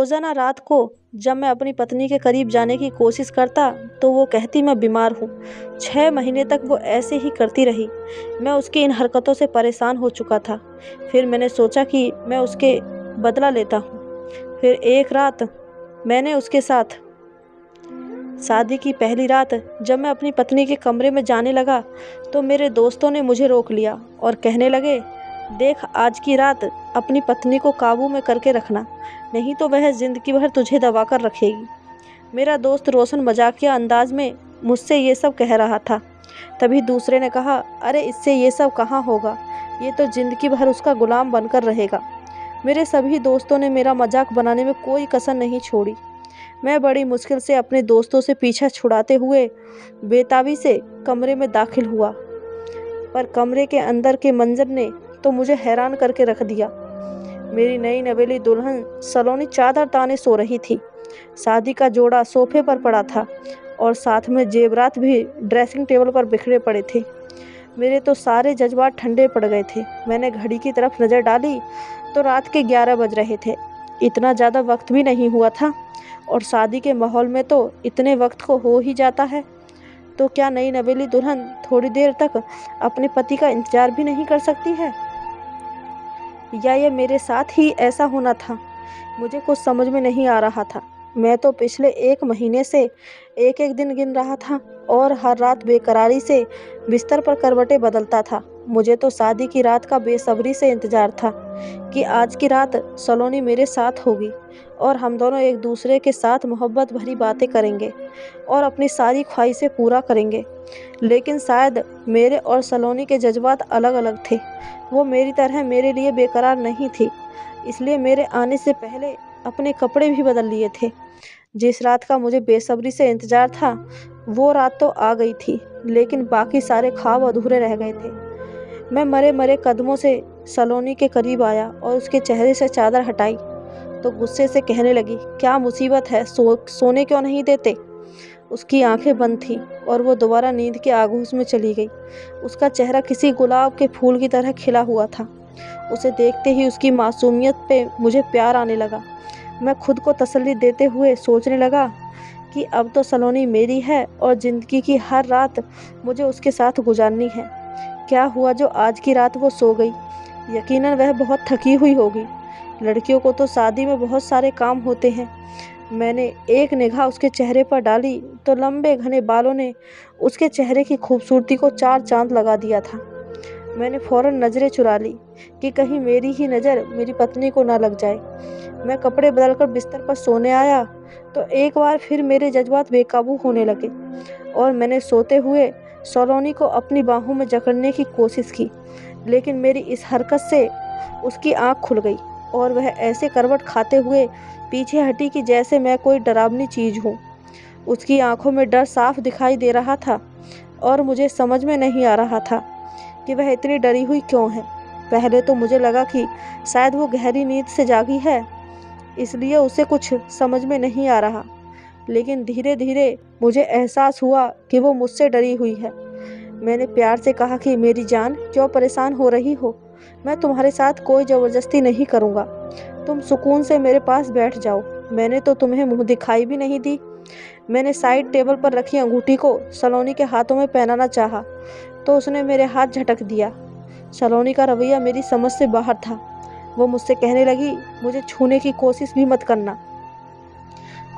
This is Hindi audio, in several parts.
रोज़ाना रात को जब मैं अपनी पत्नी के करीब जाने की कोशिश करता तो वो कहती मैं बीमार हूँ। 6 महीने तक वो ऐसे ही करती रही। मैं उसकी इन हरकतों से परेशान हो चुका था। फिर मैंने सोचा कि मैं उसके बदला लेता हूँ। फिर एक रात मैंने उसके साथ शादी की पहली रात जब मैं अपनी पत्नी के कमरे में जाने लगा तो मेरे दोस्तों ने मुझे रोक लिया और कहने लगे, देख आज की रात अपनी पत्नी को काबू में करके रखना, नहीं तो वह ज़िंदगी भर तुझे दबा कर रखेगी। मेरा दोस्त रोशन मजाकिया अंदाज में मुझसे ये सब कह रहा था। तभी दूसरे ने कहा, अरे इससे ये सब कहाँ होगा, ये तो ज़िंदगी भर उसका गुलाम बनकर रहेगा। मेरे सभी दोस्तों ने मेरा मजाक बनाने में कोई कसर नहीं छोड़ी। मैं बड़ी मुश्किल से अपने दोस्तों से पीछा छुड़ाते हुए बेताबी से कमरे में दाखिल हुआ, पर कमरे के अंदर के मंजर ने तो मुझे हैरान करके रख दिया। मेरी नई नवेली दुल्हन सलोनी चादर ताने सो रही थी। शादी का जोड़ा सोफे पर पड़ा था और साथ में जेवरात भी ड्रेसिंग टेबल पर बिखरे पड़े थे। मेरे तो सारे जज्बात ठंडे पड़ गए थे। मैंने घड़ी की तरफ नज़र डाली तो रात के 11 बज रहे थे। इतना ज़्यादा वक्त भी नहीं हुआ था और शादी के माहौल में तो इतने वक्त को हो ही जाता है। तो क्या नई नवेली दुल्हन थोड़ी देर तक अपने पति का इंतजार भी नहीं कर सकती है? या ये मेरे साथ ही ऐसा होना था? मुझे कुछ समझ में नहीं आ रहा था। मैं तो पिछले 1 महीने से एक एक दिन गिन रहा था और हर रात बेकरारी से बिस्तर पर करवटें बदलता था। मुझे तो शादी की रात का बेसब्री से इंतजार था कि आज की रात सलोनी मेरे साथ होगी और हम दोनों एक दूसरे के साथ मोहब्बत भरी बातें करेंगे और अपनी सारी ख्वाहिशें पूरा करेंगे। लेकिन शायद मेरे और सलोनी के जज्बात अलग अलग थे। वो मेरी तरह मेरे लिए बेकरार नहीं थी, इसलिए मेरे आने से पहले अपने कपड़े भी बदल लिए थे। जिस रात का मुझे बेसब्री से इंतजार था वो रात तो आ गई थी, लेकिन बाकी सारे ख्वाब अधूरे रह गए थे। मैं मरे मरे कदमों से सलोनी के करीब आया और उसके चेहरे से चादर हटाई तो गुस्से से कहने लगी, क्या मुसीबत है, सोने क्यों नहीं देते? उसकी आंखें बंद थीं और वो दोबारा नींद के आगोश में चली गई। उसका चेहरा किसी गुलाब के फूल की तरह खिला हुआ था। उसे देखते ही उसकी मासूमियत पे मुझे प्यार आने लगा। मैं खुद को तसल्ली देते हुए सोचने लगा कि अब तो सलोनी मेरी है और ज़िंदगी की हर रात मुझे उसके साथ गुजारनी है। क्या हुआ जो आज की रात वो सो गई? यकीनन वह बहुत थकी हुई होगी। लड़कियों को तो शादी में बहुत सारे काम होते हैं। मैंने एक निगाह उसके चेहरे पर डाली तो लंबे घने बालों ने उसके चेहरे की खूबसूरती को 4 चांद लगा दिया था। मैंने फ़ौरन नज़रें चुरा ली कि कहीं मेरी ही नज़र मेरी पत्नी को ना लग जाए। मैं कपड़े बदलकर बिस्तर पर सोने आया तो एक बार फिर मेरे जज्बात बेकाबू होने लगे और मैंने सोते हुए सलोनी को अपनी बाहों में जकड़ने की कोशिश की, लेकिन मेरी इस हरकत से उसकी आँख खुल गई और वह ऐसे करवट खाते हुए पीछे हटी कि जैसे मैं कोई डरावनी चीज़ हूँ। उसकी आंखों में डर साफ दिखाई दे रहा था और मुझे समझ में नहीं आ रहा था कि वह इतनी डरी हुई क्यों है। पहले तो मुझे लगा कि शायद वो गहरी नींद से जागी है, इसलिए उसे कुछ समझ में नहीं आ रहा, लेकिन धीरे धीरे मुझे एहसास हुआ कि वो मुझसे डरी हुई है। मैंने प्यार से कहा कि मेरी जान, क्यों परेशान हो रही हो? मैं तुम्हारे साथ कोई ज़बरदस्ती नहीं करूँगा। तुम सुकून से मेरे पास बैठ जाओ। मैंने तो तुम्हें मुँह दिखाई भी नहीं दी। मैंने साइड टेबल पर रखी अंगूठी को सलोनी के हाथों में पहनाना चाहा तो उसने मेरे हाथ झटक दिया। सलोनी का रवैया मेरी समझ से बाहर था। वो मुझसे कहने लगी, मुझे छूने की कोशिश भी मत करना।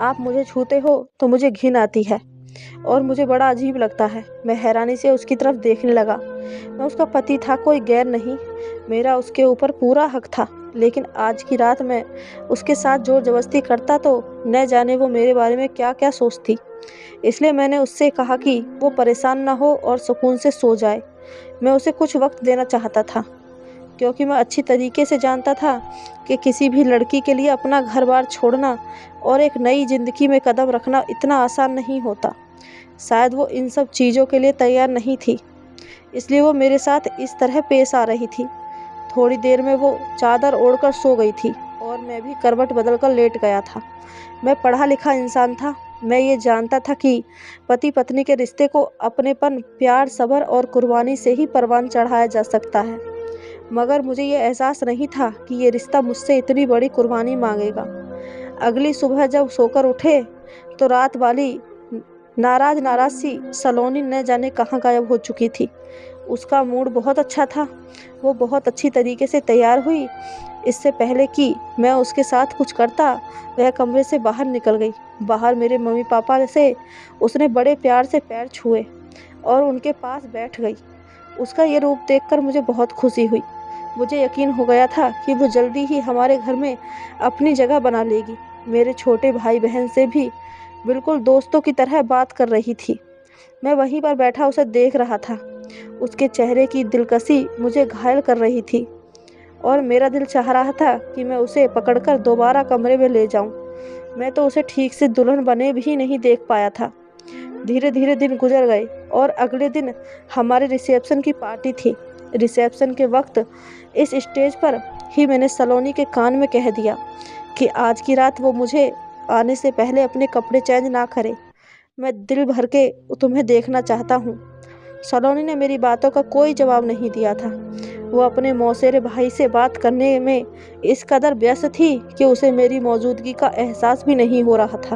आप मुझे छूते हो तो मुझे घिन आती है और मुझे बड़ा अजीब लगता है। मैं हैरानी से उसकी तरफ देखने लगा। मैं उसका पति था, कोई गैर नहीं। मेरा उसके ऊपर पूरा हक था, लेकिन आज की रात मैं उसके साथ जोर जबरदस्ती करता तो न जाने वो मेरे बारे में क्या क्या सोचती। इसलिए मैंने उससे कहा कि वो परेशान ना हो और सुकून से सो जाए। मैं उसे कुछ वक्त देना चाहता था, क्योंकि मैं अच्छी तरीके से जानता था कि किसी भी लड़की के लिए अपना घर बार छोड़ना और एक नई ज़िंदगी में कदम रखना इतना आसान नहीं होता। शायद वो इन सब चीज़ों के लिए तैयार नहीं थी, इसलिए वो मेरे साथ इस तरह पेश आ रही थी। थोड़ी देर में वो चादर ओढ़कर सो गई थी और मैं भी करवट बदलकर लेट गया था। मैं पढ़ा लिखा इंसान था। मैं ये जानता था कि पति पत्नी के रिश्ते को अपनेपन, प्यार, सब्र और कुर्बानी से ही परवान चढ़ाया जा सकता है, मगर मुझे ये एहसास नहीं था कि ये रिश्ता मुझसे इतनी बड़ी कुर्बानी मांगेगा। अगली सुबह जब सोकर उठे तो रात वाली नाराज सी सलोनी न जाने कहाँ गायब हो चुकी थी। उसका मूड बहुत अच्छा था। वो बहुत अच्छी तरीके से तैयार हुई। इससे पहले कि मैं उसके साथ कुछ करता, वह कमरे से बाहर निकल गई। बाहर मेरे मम्मी पापा से उसने बड़े प्यार से पैर छुए और उनके पास बैठ गई। उसका ये रूप देखकर मुझे बहुत खुशी हुई। मुझे यकीन हो गया था कि वो जल्दी ही हमारे घर में अपनी जगह बना लेगी। मेरे छोटे भाई बहन से भी बिल्कुल दोस्तों की तरह बात कर रही थी। मैं वहीं पर बैठा उसे देख रहा था। उसके चेहरे की दिलकशी मुझे घायल कर रही थी और मेरा दिल चाह रहा था कि मैं उसे पकड़कर दोबारा कमरे में ले जाऊं। मैं तो उसे ठीक से दुल्हन बने भी नहीं देख पाया था। धीरे धीरे दिन गुजर गए और अगले दिन हमारे रिसेप्शन की पार्टी थी। रिसेप्शन के वक्त इस स्टेज पर ही मैंने सलोनी के कान में कह दिया कि आज की रात वो मुझे आने से पहले अपने कपड़े चेंज ना करे। मैं दिल भर के तुम्हें देखना चाहता हूँ। सलोनी ने मेरी बातों का कोई जवाब नहीं दिया था। वो अपने मौसेरे भाई से बात करने में इस कदर व्यस्त थी कि उसे मेरी मौजूदगी का एहसास भी नहीं हो रहा था।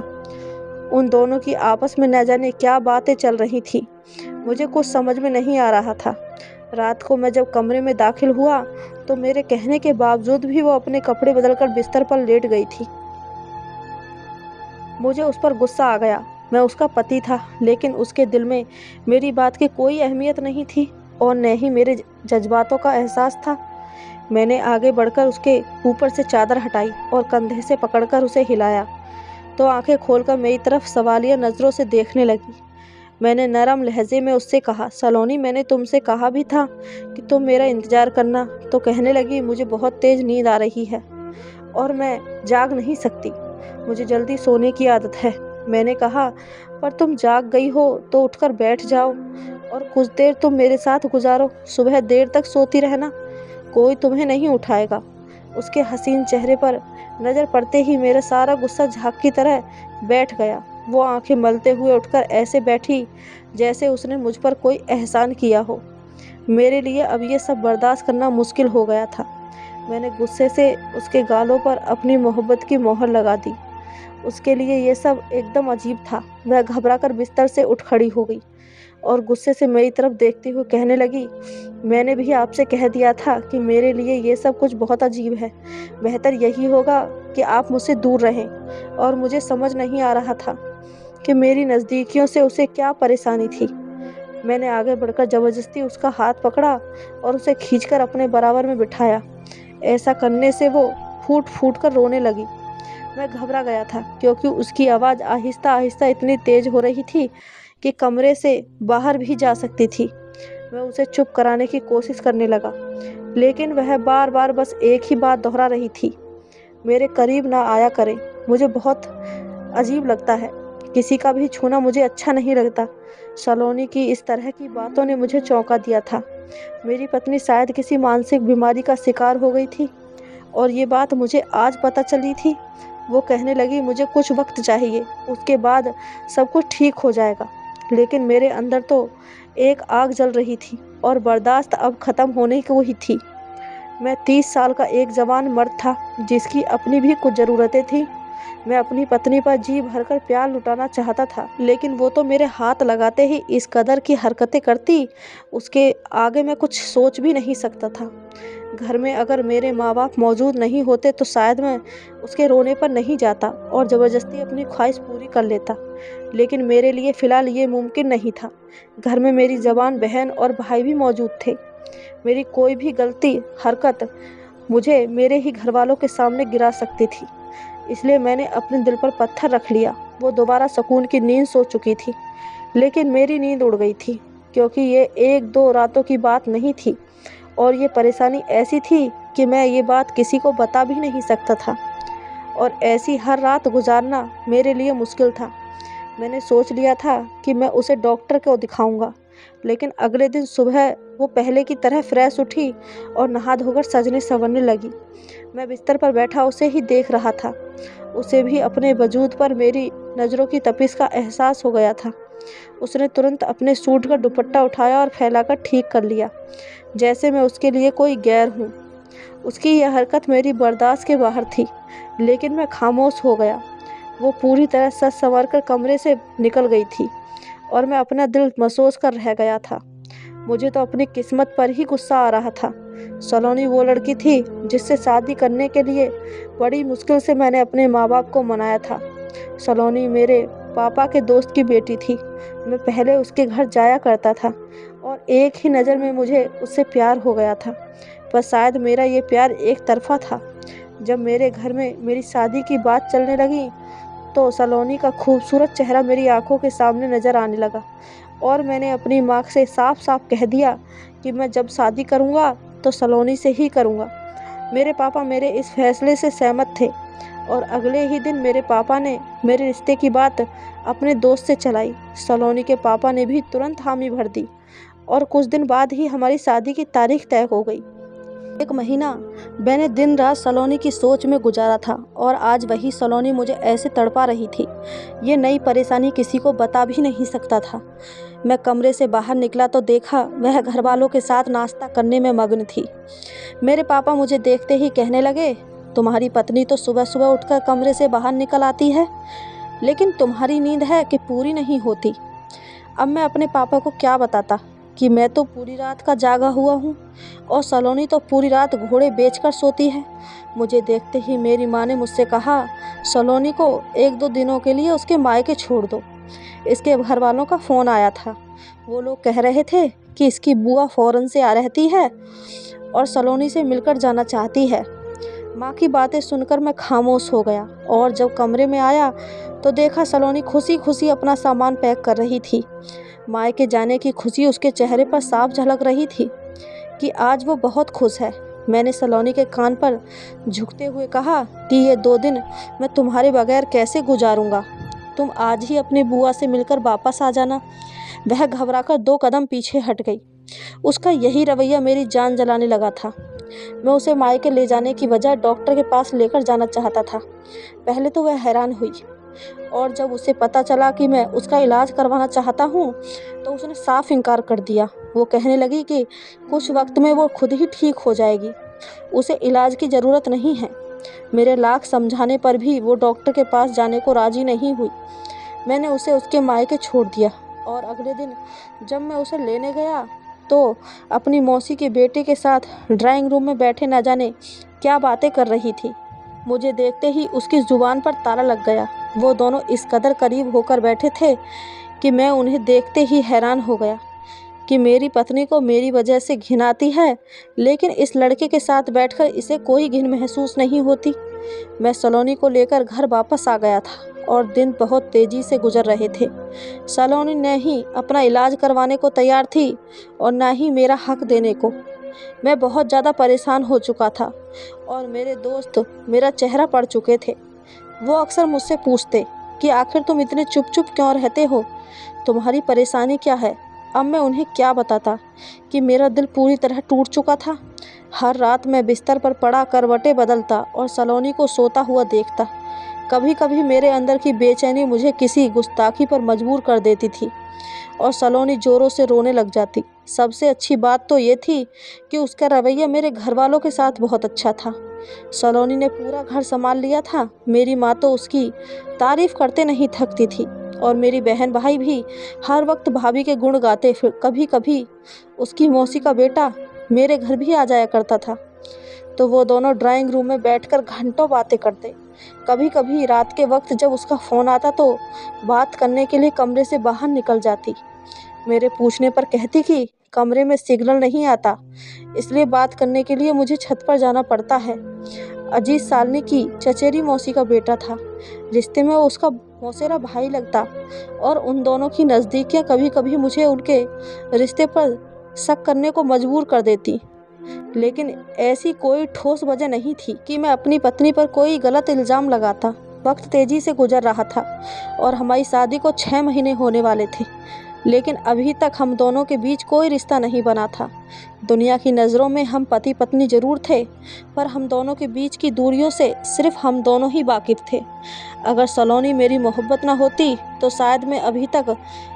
उन दोनों की आपस में न जाने क्या बातें चल रही थी। मुझे कुछ समझ में नहीं आ रहा था। रात को मैं जब कमरे में दाखिल हुआ तो मेरे कहने के बावजूद भी वो अपने कपड़े बदलकर बिस्तर पर लेट गई थी। मुझे उस पर गुस्सा आ गया। मैं उसका पति था, लेकिन उसके दिल में मेरी बात की कोई अहमियत नहीं थी और न ही मेरे जज्बातों का एहसास था। मैंने आगे बढ़कर उसके ऊपर से चादर हटाई और कंधे से पकड़कर उसे हिलाया तो आंखें खोलकर मेरी तरफ सवालिया नज़रों से देखने लगी। मैंने नरम लहजे में उससे कहा, सलोनी, मैंने तुमसे कहा भी था कि तुम मेरा इंतज़ार करना। तो कहने लगी, मुझे बहुत तेज़ नींद आ रही है और मैं जाग नहीं सकती। मुझे जल्दी सोने की आदत है। मैंने कहा, पर तुम जाग गई हो तो उठकर बैठ जाओ और कुछ देर तुम मेरे साथ गुजारो। सुबह देर तक सोती रहना, कोई तुम्हें नहीं उठाएगा। उसके हसीन चेहरे पर नज़र पड़ते ही मेरा सारा गुस्सा झाग की तरह बैठ गया। वो आंखें मलते हुए उठकर ऐसे बैठी जैसे उसने मुझ पर कोई एहसान किया हो। मेरे लिए अब ये सब बर्दाश्त करना मुश्किल हो गया था। मैंने गुस्से से उसके गालों पर अपनी मोहब्बत की मोहर लगा दी। उसके लिए ये सब एकदम अजीब था। वह घबराकर बिस्तर से उठ खड़ी हो गई और गुस्से से मेरी तरफ देखते हुए कहने लगी, मैंने भी आपसे कह दिया था कि मेरे लिए ये सब कुछ बहुत अजीब है। बेहतर यही होगा कि आप मुझसे दूर रहें। और मुझे समझ नहीं आ रहा था कि मेरी नज़दीकियों से उसे क्या परेशानी थी। मैंने आगे बढ़कर ज़बरदस्ती उसका हाथ पकड़ा और उसे खींचकर अपने बराबर में बिठाया। ऐसा करने से वो फूट फूट कर रोने लगी। मैं घबरा गया था क्योंकि उसकी आवाज़ आहिस्ता आहिस्ता इतनी तेज़ हो रही थी कि कमरे से बाहर भी जा सकती थी। मैं उसे चुप कराने की कोशिश करने लगा, लेकिन वह बार बार बस एक ही बात दोहरा रही थी, मेरे करीब ना आया करें, मुझे बहुत अजीब लगता है, किसी का भी छूना मुझे अच्छा नहीं लगता। सलोनी की इस तरह की बातों ने मुझे चौंका दिया था। मेरी पत्नी शायद किसी मानसिक बीमारी का शिकार हो गई थी और ये बात मुझे आज पता चली थी। वो कहने लगी, मुझे कुछ वक्त चाहिए, उसके बाद सब कुछ ठीक हो जाएगा। लेकिन मेरे अंदर तो एक आग जल रही थी और बर्दाश्त अब ख़त्म होने को ही थी। मैं 30 साल का एक जवान मर्द था जिसकी अपनी भी कुछ ज़रूरतें थीं। मैं अपनी पत्नी पर जी भरकर प्यार लुटाना चाहता था, लेकिन वो तो मेरे हाथ लगाते ही इस कदर की हरकतें करती, उसके आगे मैं कुछ सोच भी नहीं सकता था। घर में अगर मेरे माँ बाप मौजूद नहीं होते तो शायद मैं उसके रोने पर नहीं जाता और ज़बरदस्ती अपनी ख्वाहिश पूरी कर लेता, लेकिन मेरे लिए फ़िलहाल ये मुमकिन नहीं था। घर में मेरी जवान बहन और भाई भी मौजूद थे। मेरी कोई भी गलती हरकत मुझे मेरे ही घर वालों के सामने गिरा सकती थी, इसलिए मैंने अपने दिल पर पत्थर रख लिया। वो दोबारा सुकून की नींद सो चुकी थी, लेकिन मेरी नींद उड़ गई थी, क्योंकि ये 1-2 रातों की बात नहीं थी और ये परेशानी ऐसी थी कि मैं ये बात किसी को बता भी नहीं सकता था और ऐसी हर रात गुजारना मेरे लिए मुश्किल था। मैंने सोच लिया था कि मैं उसे डॉक्टर को दिखाऊंगा, लेकिन अगले दिन सुबह वो पहले की तरह फ्रेश उठी और नहा धोकर सजने संवरने लगी। मैं बिस्तर पर बैठा उसे ही देख रहा था। उसे भी अपने वजूद पर मेरी नज़रों की तपिश का एहसास हो गया था। उसने तुरंत अपने सूट का दुपट्टा उठाया और फैलाकर ठीक कर लिया, जैसे मैं उसके लिए कोई गैर हूँ। उसकी यह हरकत मेरी बर्दाश्त के बाहर थी, लेकिन मैं खामोश हो गया। वो पूरी तरह सच संवर कर कमरे से निकल गई थी और मैं अपना दिल मसोस कर रह गया था। मुझे तो अपनी किस्मत पर ही गुस्सा आ रहा था। सलोनी वो लड़की थी जिससे शादी करने के लिए बड़ी मुश्किल से मैंने अपने माँ बाप को मनाया था। सलोनी मेरे पापा के दोस्त की बेटी थी। मैं पहले उसके घर जाया करता था और एक ही नज़र में मुझे उससे प्यार हो गया था। पर शायद मेरा ये प्यार एक तरफा था। जब मेरे घर में मेरी शादी की बात चलने लगी तो सलोनी का खूबसूरत चेहरा मेरी आंखों के सामने नज़र आने लगा और मैंने अपनी माँ से साफ साफ कह दिया कि मैं जब शादी करूँगा तो सलोनी से ही करूँगा। मेरे पापा मेरे इस फैसले से सहमत थे और अगले ही दिन मेरे पापा ने मेरे रिश्ते की बात अपने दोस्त से चलाई। सलोनी के पापा ने भी तुरंत हामी भर दी और कुछ दिन बाद ही हमारी शादी की तारीख तय हो गई। 1 महीना मैंने दिन रात सलोनी की सोच में गुजारा था और आज वही सलोनी मुझे ऐसे तड़पा रही थी। ये नई परेशानी किसी को बता भी नहीं सकता था। मैं कमरे से बाहर निकला तो देखा वह घर वालों के साथ नाश्ता करने में मग्न थी। मेरे पापा मुझे देखते ही कहने लगे, तुम्हारी पत्नी तो सुबह सुबह उठकर कमरे से बाहर निकल आती है, लेकिन तुम्हारी नींद है कि पूरी नहीं होती। अब मैं अपने पापा को क्या बताता कि मैं तो पूरी रात का जागा हुआ हूँ और सलोनी तो पूरी रात घोड़े बेचकर सोती है। मुझे देखते ही मेरी माँ ने मुझसे कहा, सलोनी को 1-2 दिनों के लिए उसके मायके छोड़ दो। इसके घर वालों का फ़ोन आया था। वो लोग कह रहे थे कि इसकी बुआ फ़ौरन से आ रहती है और सलोनी से मिलकर जाना चाहती है। माँ की बातें सुनकर मैं खामोश हो गया और जब कमरे में आया तो देखा सलोनी खुशी खुशी अपना सामान पैक कर रही थी। मायके जाने की खुशी उसके चेहरे पर साफ झलक रही थी कि आज वो बहुत खुश है। मैंने सलोनी के कान पर झुकते हुए कहा कि ये 2 दिन मैं तुम्हारे बगैर कैसे गुजारूंगा। तुम आज ही अपनी बुआ से मिलकर वापस आ जाना। वह घबराकर 2 कदम पीछे हट गई। उसका यही रवैया मेरी जान जलाने लगा था। मैं उसे मायके ले जाने की बजाय डॉक्टर के पास लेकर जाना चाहता था। पहले तो वह हैरान हुई और जब उसे पता चला कि मैं उसका इलाज करवाना चाहता हूँ तो उसने साफ इनकार कर दिया। वो कहने लगी कि कुछ वक्त में वो खुद ही ठीक हो जाएगी, उसे इलाज की ज़रूरत नहीं है। मेरे लाख समझाने पर भी वो डॉक्टर के पास जाने को राज़ी नहीं हुई। मैंने उसे उसके मायके छोड़ दिया और अगले दिन जब मैं उसे लेने गया तो अपनी मौसी के बेटे के साथ ड्राइंग रूम में बैठे न जाने क्या बातें कर रही थी। मुझे देखते ही उसकी ज़ुबान पर ताला लग गया। वो दोनों इस कदर करीब होकर बैठे थे कि मैं उन्हें देखते ही हैरान हो गया कि मेरी पत्नी को मेरी वजह से घिन आती है, लेकिन इस लड़के के साथ बैठकर इसे कोई घिन महसूस नहीं होती। मैं सलोनी को लेकर घर वापस आ गया था और दिन बहुत तेज़ी से गुजर रहे थे। सलोनी न ही अपना इलाज करवाने को तैयार थी और न ही मेरा हक देने को। मैं बहुत ज़्यादा परेशान हो चुका था और मेरे दोस्त मेरा चेहरा पढ़ चुके थे। वो अक्सर मुझसे पूछते कि आखिर तुम इतने चुप चुप क्यों रहते हो, तुम्हारी परेशानी क्या है। अब मैं उन्हें क्या बताता कि मेरा दिल पूरी तरह टूट चुका था। हर रात मैं बिस्तर पर पड़ा करवटें बदलता और सलोनी को सोता हुआ देखता। कभी कभी मेरे अंदर की बेचैनी मुझे किसी गुस्ताखी पर मजबूर कर देती थी और सलोनी ज़ोरों से रोने लग जाती। सबसे अच्छी बात तो ये थी कि उसका रवैया मेरे घर वालों के साथ बहुत अच्छा था। सलोनी ने पूरा घर संभाल लिया था। मेरी माँ तो उसकी तारीफ़ करते नहीं थकती थी और मेरी बहन भाई भी हर वक्त भाभी के गुण गाते। फिर कभी कभी उसकी मौसी का बेटा मेरे घर भी आ जाया करता था तो वो दोनों ड्राइंग रूम में बैठकर घंटों बातें करते। कभी कभी रात के वक्त जब उसका फ़ोन आता तो बात करने के लिए कमरे से बाहर निकल जाती। मेरे पूछने पर कहती कि कमरे में सिग्नल नहीं आता, इसलिए बात करने के लिए मुझे छत पर जाना पड़ता है। अजीज सालनी की चचेरी मौसी का बेटा था। रिश्ते में वो उसका मौसेरा भाई लगता और उन दोनों की नज़दीकियाँ कभी कभी मुझे उनके रिश्ते पर शक करने को मजबूर कर देती, लेकिन ऐसी कोई ठोस वजह नहीं थी कि मैं अपनी पत्नी पर कोई गलत इल्ज़ाम लगाता। वक्त तेज़ी से गुजर रहा था और हमारी शादी को 6 महीने होने वाले थे, लेकिन अभी तक हम दोनों के बीच कोई रिश्ता नहीं बना था। दुनिया की नज़रों में हम पति पत्नी ज़रूर थे, पर हम दोनों के बीच की दूरियों से सिर्फ हम दोनों ही वाकिफ़ थे। अगर सलोनी मेरी मोहब्बत ना होती तो शायद मैं अभी तक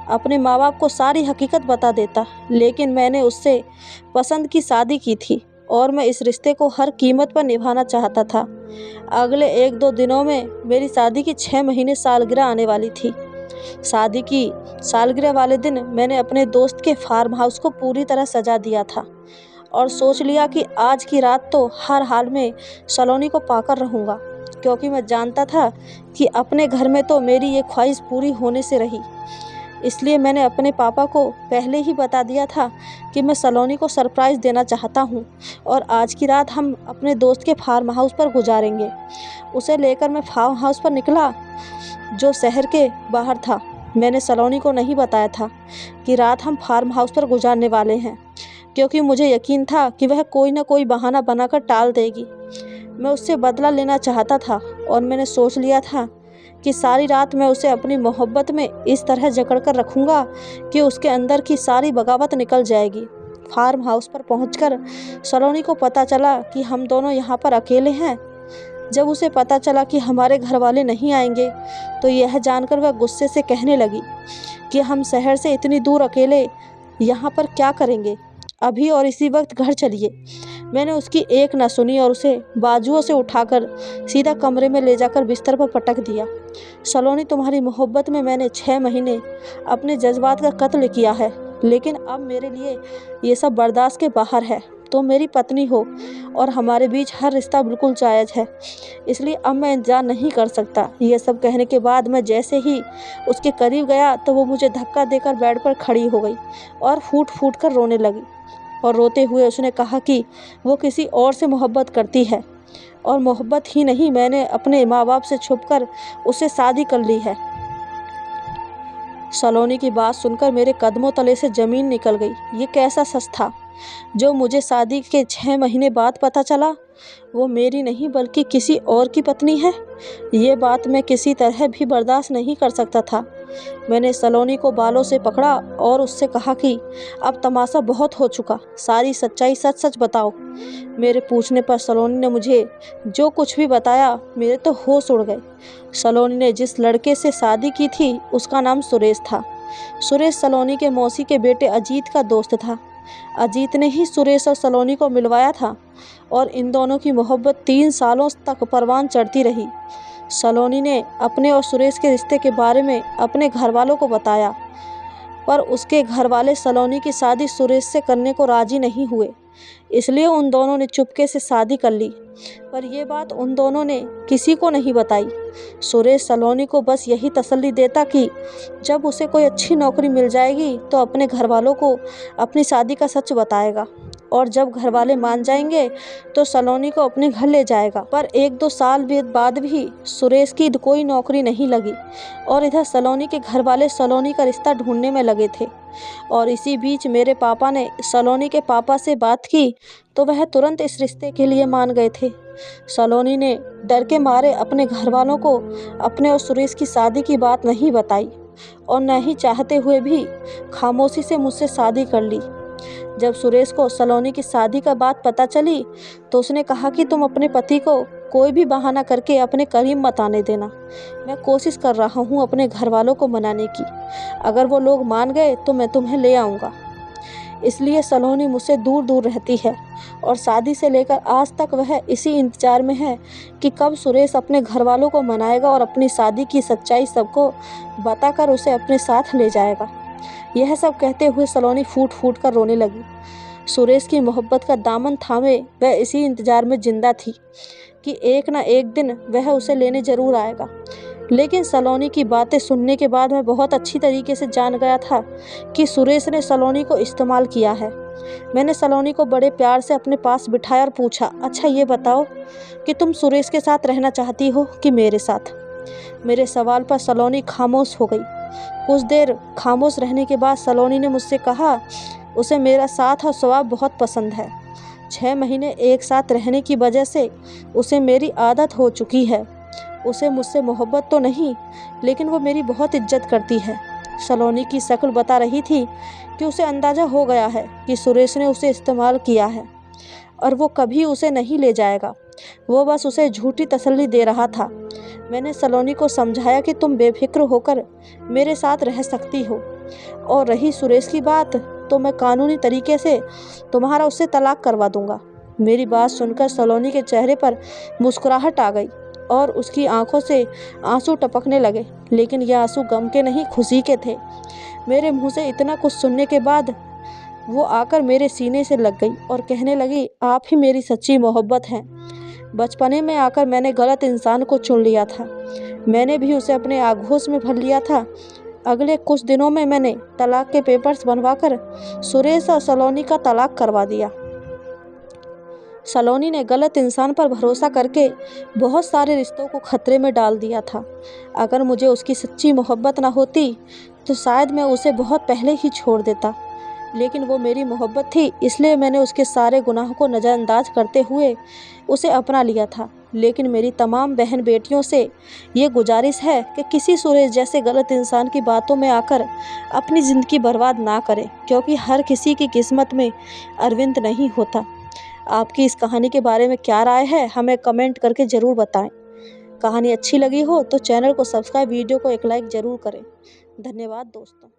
अपने माँ बाप को सारी हकीकत बता देता, लेकिन मैंने उससे पसंद की शादी की थी। और मैं इस रिश्ते को हर कीमत पर निभाना चाहता था। अगले 1-2 दिनों में मेरी शादी की 6 महीने सालगिरह आने वाली थी। शादी की सालगिरह वाले दिन मैंने अपने दोस्त के फार्म हाउस को पूरी तरह सजा दिया था और सोच लिया कि आज की रात तो हर हाल में सलोनी को पाकर रहूँगा, क्योंकि मैं जानता था कि अपने घर में तो मेरी ये ख्वाहिश पूरी होने से रही। इसलिए मैंने अपने पापा को पहले ही बता दिया था कि मैं सलोनी को सरप्राइज़ देना चाहता हूँ और आज की रात हम अपने दोस्त के फार्म हाउस पर गुजारेंगे। उसे लेकर मैं फार्म हाउस पर निकला, जो शहर के बाहर था। मैंने सलोनी को नहीं बताया था कि रात हम फार्म हाउस पर गुजारने वाले हैं, क्योंकि मुझे यकीन था कि वह कोई न कोई बहाना बनाकर टाल देगी। मैं उससे बदला लेना चाहता था और मैंने सोच लिया था कि सारी रात मैं उसे अपनी मोहब्बत में इस तरह जकड़ कर रखूँगा कि उसके अंदर की सारी बगावत निकल जाएगी। फार्म हाउस पर पहुंचकर सलोनी को पता चला कि हम दोनों यहाँ पर अकेले हैं। जब उसे पता चला कि हमारे घर वाले नहीं आएंगे, तो यह जानकर वह गुस्से से कहने लगी कि हम शहर से इतनी दूर अकेले यहाँ पर क्या करेंगे, अभी और इसी वक्त घर चलिए। मैंने उसकी एक न सुनी और उसे बाजुओं से उठाकर सीधा कमरे में ले जाकर बिस्तर पर पटक दिया। सलोनी, तुम्हारी मोहब्बत में मैंने 6 महीने अपने जज्बात का कत्ल किया है, लेकिन अब मेरे लिए ये सब बर्दाश्त के बाहर है। तुम मेरी पत्नी हो और हमारे बीच हर रिश्ता बिल्कुल जायज़ है, इसलिए अब मैं इंतजार नहीं कर सकता। ये सब कहने के बाद मैं जैसे ही उसके करीब गया तो वो मुझे धक्का देकर बेड पर खड़ी हो गई और फूट फूट कर रोने लगी। और रोते हुए उसने कहा कि वो किसी और से मोहब्बत करती है, और मोहब्बत ही नहीं, मैंने अपने माँ बाप से छुपकर उससे शादी कर ली है। सलोनी की बात सुनकर मेरे कदमों तले से ज़मीन निकल गई। ये कैसा सच था जो मुझे शादी के 6 महीने बाद पता चला? वो मेरी नहीं बल्कि किसी और की पत्नी है। ये बात मैं किसी तरह भी बर्दाश्त नहीं कर सकता था। मैंने सलोनी को बालों से पकड़ा और उससे कहा कि अब तमाशा बहुत हो चुका, सारी सच्चाई सच सच बताओ। मेरे पूछने पर सलोनी ने मुझे जो कुछ भी बताया, मेरे तो होश उड़ गए। सलोनी ने जिस लड़के से शादी की थी उसका नाम सुरेश था। सुरेश सलोनी के मौसी के बेटे अजीत का दोस्त था। अजीत ने ही सुरेश और सलोनी को मिलवाया था और इन दोनों की मोहब्बत 3 सालों तक परवान चढ़ती रही। सलोनी ने अपने और सुरेश के रिश्ते के बारे में अपने घर वालों को बताया, पर उसके घर वाले सलोनी की शादी सुरेश से करने को राजी नहीं हुए, इसलिए उन दोनों ने चुपके से शादी कर ली। पर यह बात उन दोनों ने किसी को नहीं बताई। सुरेश सलोनी को बस यही तसल्ली देता कि जब उसे कोई अच्छी नौकरी मिल जाएगी तो अपने घर वालों को अपनी शादी का सच बताएगा, और जब घर वाले मान जाएंगे तो सलोनी को अपने घर ले जाएगा। पर 1-2 साल बाद भी सुरेश की कोई नौकरी नहीं लगी और इधर सलोनी के घर वाले सलोनी का रिश्ता ढूंढने में लगे थे। और इसी बीच मेरे पापा ने सलोनी के पापा से बात की तो वह तुरंत इस रिश्ते के लिए मान गए थे। सलोनी ने डर के मारे अपने घर वालों को अपने और सुरेश की शादी की बात नहीं बताई और न ही चाहते हुए भी खामोशी से मुझसे शादी कर ली। जब सुरेश को सलोनी की शादी का बात पता चली तो उसने कहा कि तुम अपने पति को कोई भी बहाना करके अपने करीब मत आने देना। मैं कोशिश कर रहा हूँ अपने घर वालों को मनाने की, अगर वो लोग मान गए तो मैं तुम्हें ले आऊँगा। इसलिए सलोनी मुझसे दूर दूर रहती है और शादी से लेकर आज तक वह इसी इंतजार में है कि कब सुरेश अपने घर वालों को मनाएगा और अपनी शादी की सच्चाई सबको बताकर उसे अपने साथ ले जाएगा। यह सब कहते हुए सलोनी फूट फूट कर रोने लगी। सुरेश की मोहब्बत का दामन थामे वह इसी इंतजार में जिंदा थी कि एक न एक दिन वह उसे लेने जरूर आएगा। लेकिन सलोनी की बातें सुनने के बाद मैं बहुत अच्छी तरीके से जान गया था कि सुरेश ने सलोनी को इस्तेमाल किया है। मैंने सलोनी को बड़े प्यार से अपने पास बिठाया और पूछा, अच्छा ये बताओ कि तुम सुरेश के साथ रहना चाहती हो कि मेरे साथ? मेरे सवाल पर सलोनी खामोश हो गई। कुछ देर खामोश रहने के बाद सलोनी ने मुझसे कहा, उसे मेरा साथ और स्वभाव बहुत पसंद है। 6 महीने एक साथ रहने की वजह से उसे मेरी आदत हो चुकी है। उसे मुझसे मोहब्बत तो नहीं, लेकिन वो मेरी बहुत इज्जत करती है। सलोनी की शक्ल बता रही थी कि उसे अंदाज़ा हो गया है कि सुरेश ने उसे इस्तेमाल किया है और वो कभी उसे नहीं ले जाएगा। वो बस उसे झूठी तसल्ली दे रहा था। मैंने सलोनी को समझाया कि तुम बेफिक्र होकर मेरे साथ रह सकती हो, और रही सुरेश की बात तो मैं कानूनी तरीके से तुम्हारा उससे तलाक करवा दूंगा। मेरी बात सुनकर सलोनी के चेहरे पर मुस्कुराहट आ गई और उसकी आंखों से आंसू टपकने लगे, लेकिन यह आंसू गम के नहीं, खुशी के थे। मेरे मुंह से इतना कुछ सुनने के बाद वो आकर मेरे सीने से लग गई और कहने लगी, आप ही मेरी सच्ची मोहब्बत हैं। बचपने में आकर मैंने गलत इंसान को चुन लिया था। मैंने भी उसे अपने आगोश में भर लिया था। अगले कुछ दिनों में मैंने तलाक के पेपर्स बनवाकर सुरेश और सलोनी का तलाक करवा दिया। सलोनी ने गलत इंसान पर भरोसा करके बहुत सारे रिश्तों को खतरे में डाल दिया था। अगर मुझे उसकी सच्ची मोहब्बत ना होती तो शायद मैं उसे बहुत पहले ही छोड़ देता, लेकिन वो मेरी मोहब्बत थी, इसलिए मैंने उसके सारे गुनाहों को नज़रअंदाज करते हुए उसे अपना लिया था। लेकिन मेरी तमाम बहन बेटियों से ये गुजारिश है कि किसी सुरेश जैसे गलत इंसान की बातों में आकर अपनी ज़िंदगी बर्बाद ना करें, क्योंकि हर किसी की किस्मत में अरविंद नहीं होता। आपकी इस कहानी के बारे में क्या राय है, हमें कमेंट करके ज़रूर बताएं। कहानी अच्छी लगी हो तो चैनल को सब्सक्राइब, वीडियो को एक लाइक ज़रूर करें। धन्यवाद दोस्तों।